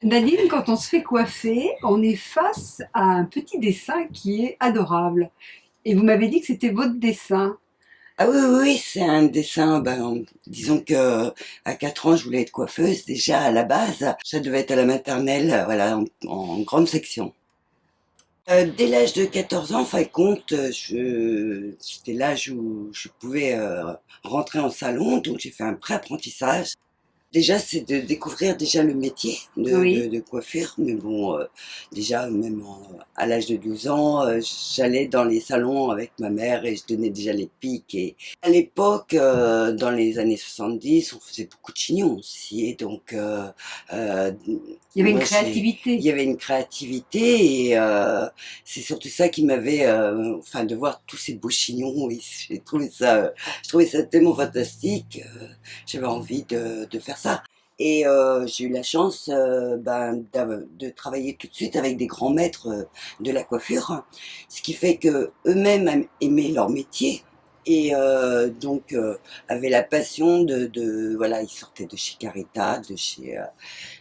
Nadine, quand on se fait coiffer, on est face à un petit dessin qui est adorable. Et vous m'avez dit que c'était votre dessin. Ah oui, oui, oui, c'est un dessin, disons que à 4 ans, je voulais être coiffeuse déjà à la base. Ça devait être à la maternelle, voilà, en grande section. Dès l'âge de 14 ans, en fin de compte, c'était l'âge où je pouvais rentrer en salon, donc j'ai fait un pré-apprentissage. Déjà, c'est de découvrir déjà le métier Oui. de coiffure. Mais bon, déjà, à l'âge de 12 ans, j'allais dans les salons avec ma mère et je donnais déjà les pics. Et à l'époque, dans les années 70, on faisait beaucoup de chignons aussi. Et donc, euh, Il y avait une il créativité. y avait une créativité et c'est surtout ça qui m'avait, enfin, de voir tous ces beaux chignons. Oui, je trouvais ça tellement fantastique. J'avais envie de faire ça. Et j'ai eu la chance de travailler tout de suite avec des grands maîtres de la coiffure, ce qui fait que eux-mêmes aimaient leur métier et avaient la passion voilà, ils sortaient de chez Carita,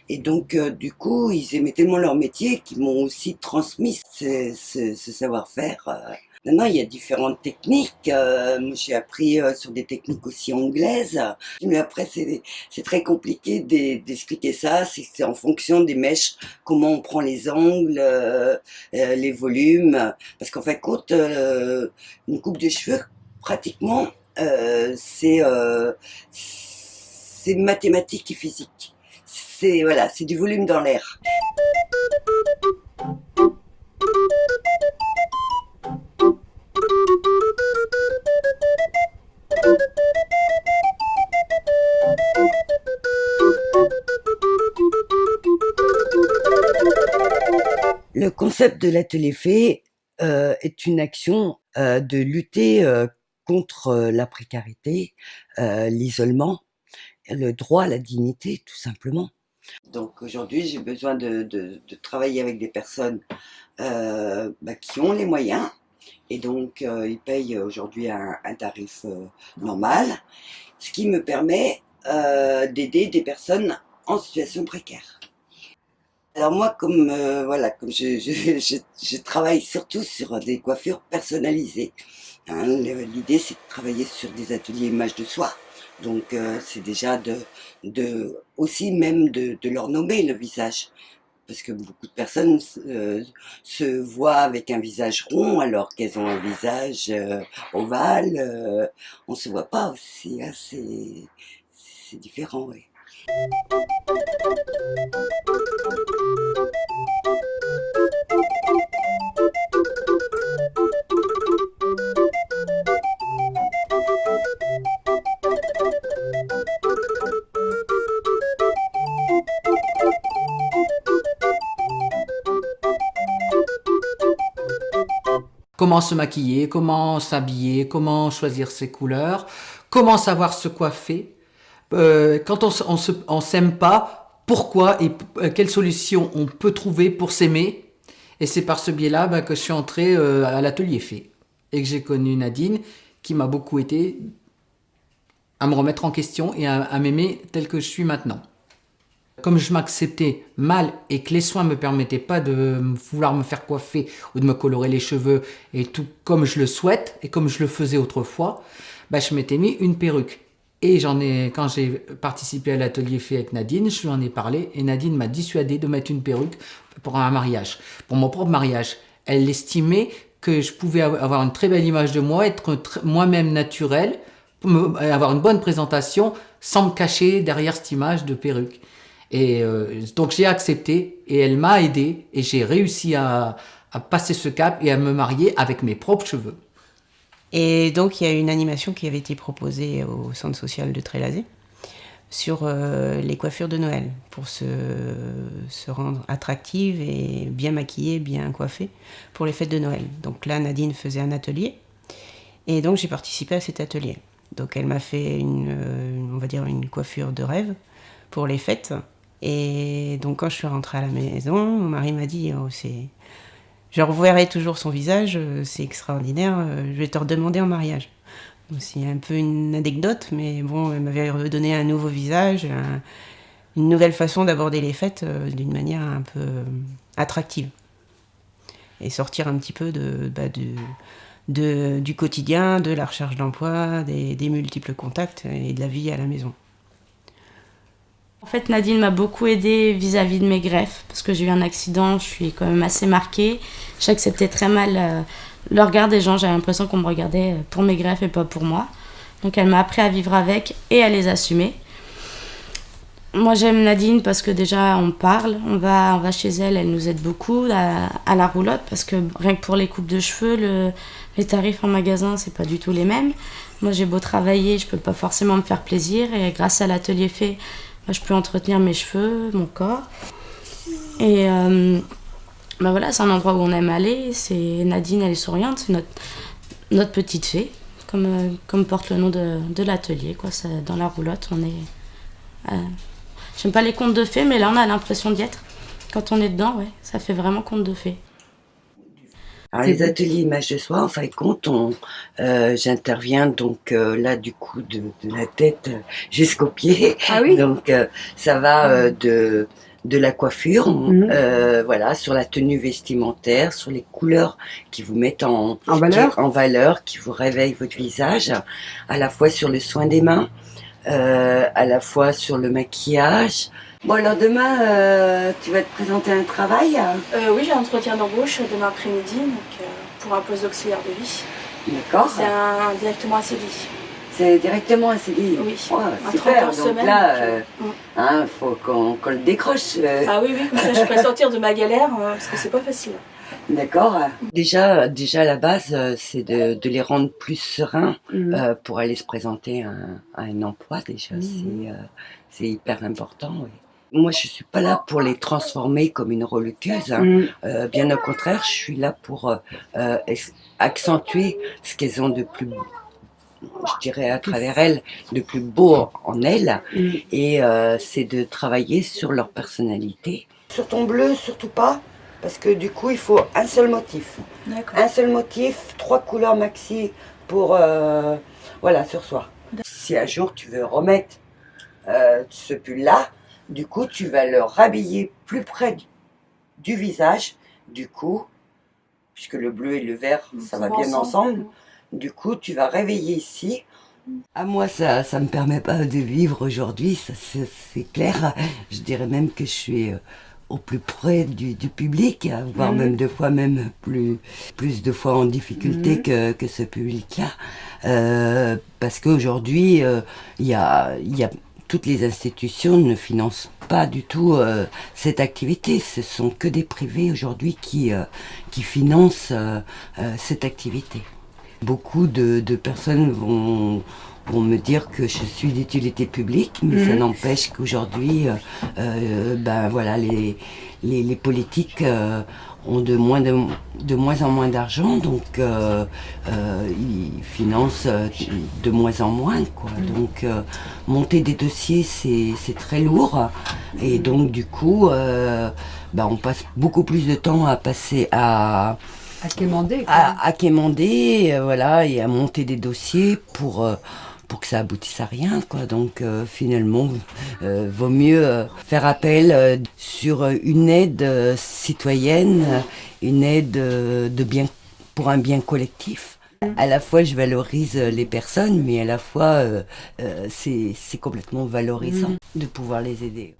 et donc du coup ils aimaient tellement leur métier qu'ils m'ont aussi transmis ce savoir-faire. Maintenant, il y a différentes techniques. Moi, j'ai appris sur des techniques aussi anglaises. Mais après, c'est très compliqué d'expliquer ça. C'est en fonction des mèches, comment on prend les angles, les volumes. Parce qu'en fait, compte, une coupe de cheveux, pratiquement, c'est mathématique et physique. C'est voilà, c'est du volume dans l'air. Le concept de l'atelier fait est une action de lutter contre la précarité, l'isolement, le droit à la dignité, tout simplement. Donc aujourd'hui, j'ai besoin de travailler avec des personnes qui ont les moyens et donc ils payent aujourd'hui un tarif normal, ce qui me permet d'aider des personnes en situation précaire. Alors moi, comme voilà, comme je travaille surtout sur des coiffures personnalisées. Hein, l'idée, c'est de travailler sur des ateliers images de soi. Donc c'est déjà aussi même de leur nommer le visage. Parce que beaucoup de personnes se voient avec un visage rond alors qu'elles ont un visage ovale. On se voit pas aussi, hein, c'est différent, oui. Comment se maquiller, comment s'habiller, comment choisir ses couleurs, comment savoir se coiffer. Quand on s'aime pas, pourquoi et quelle solution on peut trouver pour s'aimer. Et c'est par ce biais-là que je suis entré à l'atelier fait et que j'ai connu Nadine qui m'a beaucoup aidé à me remettre en question et à m'aimer tel que je suis maintenant. Comme je m'acceptais mal et que les soins ne me permettaient pas de vouloir me faire coiffer ou de me colorer les cheveux et tout comme je le souhaite et comme je le faisais autrefois, je m'étais mis une perruque. Et quand j'ai participé à l'atelier fait avec Nadine, je lui en ai parlé et Nadine m'a dissuadé de mettre une perruque pour un mariage, pour mon propre mariage. Elle estimait que je pouvais avoir une très belle image de moi, être moi-même naturel, avoir une bonne présentation sans me cacher derrière cette image de perruque. Et donc j'ai accepté et elle m'a aidé et j'ai réussi à passer ce cap et à me marier avec mes propres cheveux. Et donc il y a une animation qui avait été proposée au centre social de Trélazé sur les coiffures de Noël pour se rendre attractive et bien maquillée, bien coiffée pour les fêtes de Noël. Donc là Nadine faisait un atelier et donc j'ai participé à cet atelier. Donc elle m'a fait on va dire une coiffure de rêve pour les fêtes. Et donc quand je suis rentrée à la maison, mon mari m'a dit je reverrai toujours son visage, c'est extraordinaire, je vais te redemander en mariage. C'est un peu une anecdote, mais bon, elle m'avait redonné un nouveau visage, une nouvelle façon d'aborder les fêtes d'une manière un peu attractive. Et sortir un petit peu du quotidien, de la recherche d'emploi, des multiples contacts et de la vie à la maison. En fait, Nadine m'a beaucoup aidée vis-à-vis de mes greffes, parce que j'ai eu un accident, je suis quand même assez marquée. J'acceptais très mal le regard des gens, j'avais l'impression qu'on me regardait pour mes greffes et pas pour moi. Donc elle m'a appris à vivre avec et à les assumer. Moi j'aime Nadine parce que déjà on parle, on va chez elle, elle nous aide beaucoup à la roulotte, parce que rien que pour les coupes de cheveux, les tarifs en magasin c'est pas du tout les mêmes. Moi j'ai beau travailler, je peux pas forcément me faire plaisir, et grâce à l'atelier fait, je peux entretenir mes cheveux, mon corps. Et voilà, c'est un endroit où on aime aller. Nadine, elle est souriante, c'est notre petite fée, comme porte le nom de l'atelier, quoi. Dans la roulotte, on est... j'aime pas les contes de fées, mais là, on a l'impression d'y être. Quand on est dedans, ouais, ça fait vraiment conte de fées. Alors, les ateliers images de soi, en fin de compte, j'interviens donc là du coup de la tête jusqu'aux pieds. Ah oui. Donc ça va de la coiffure, voilà, sur la tenue vestimentaire, sur les couleurs qui vous mettent en valeur, qui vous réveillent votre visage, à la fois sur le soin des mains, à la fois sur le maquillage. Bon, alors demain, tu vas te présenter un travail? Oui, j'ai un entretien d'embauche demain après-midi, donc pour un poste d'auxiliaire de vie. D'accord. C'est directement un CDI. C'est directement un CDI. Oui, Oh, un 30 super. heures Donc semaine. là, faut qu'on le décroche. Ah oui, comme ça je pourrais sortir de ma galère, parce que c'est pas facile. D'accord. Déjà à la base, c'est de les rendre plus sereins pour aller se présenter à un emploi. Déjà, c'est hyper important. Oui. Moi, je suis pas là pour les transformer comme une reluqueuse. Bien au contraire, je suis là pour accentuer ce qu'elles ont de plus, je dirais à travers elles, de plus beau en elles. Et c'est de travailler sur leur personnalité. Sur ton bleu, surtout pas, parce que du coup, il faut un seul motif. D'accord. Un seul motif, 3 couleurs maxi pour, voilà, sur soi. Si un jour tu veux remettre ce pull-là, du coup, tu vas le rhabiller plus près du visage, du coup, puisque le bleu et le vert, ça va bien ensemble. Du coup, tu vas réveiller ici. À moi, ça me permet pas de vivre aujourd'hui, ça c'est clair. Je dirais même que je suis au plus près du public, voire même plus de fois en difficulté que ce public-là. Parce qu'aujourd'hui, il y a toutes les institutions ne financent pas du tout cette activité. Ce sont que des privés aujourd'hui qui financent cette activité. Beaucoup de personnes vont me dire que je suis d'utilité publique, mais ça n'empêche qu'aujourd'hui, voilà, les politiques ont de moins en moins d'argent, donc ils financent de moins en moins, quoi. Donc monter des dossiers, c'est très lourd, et donc du coup, on passe beaucoup plus de temps à quémander. À quémander, voilà, et à monter des dossiers pour que ça aboutisse à rien, quoi. Donc finalement, vaut mieux faire appel sur une aide citoyenne, une aide pour un bien collectif. À la fois, je valorise les personnes, mais à la fois, c'est complètement valorisant de pouvoir les aider.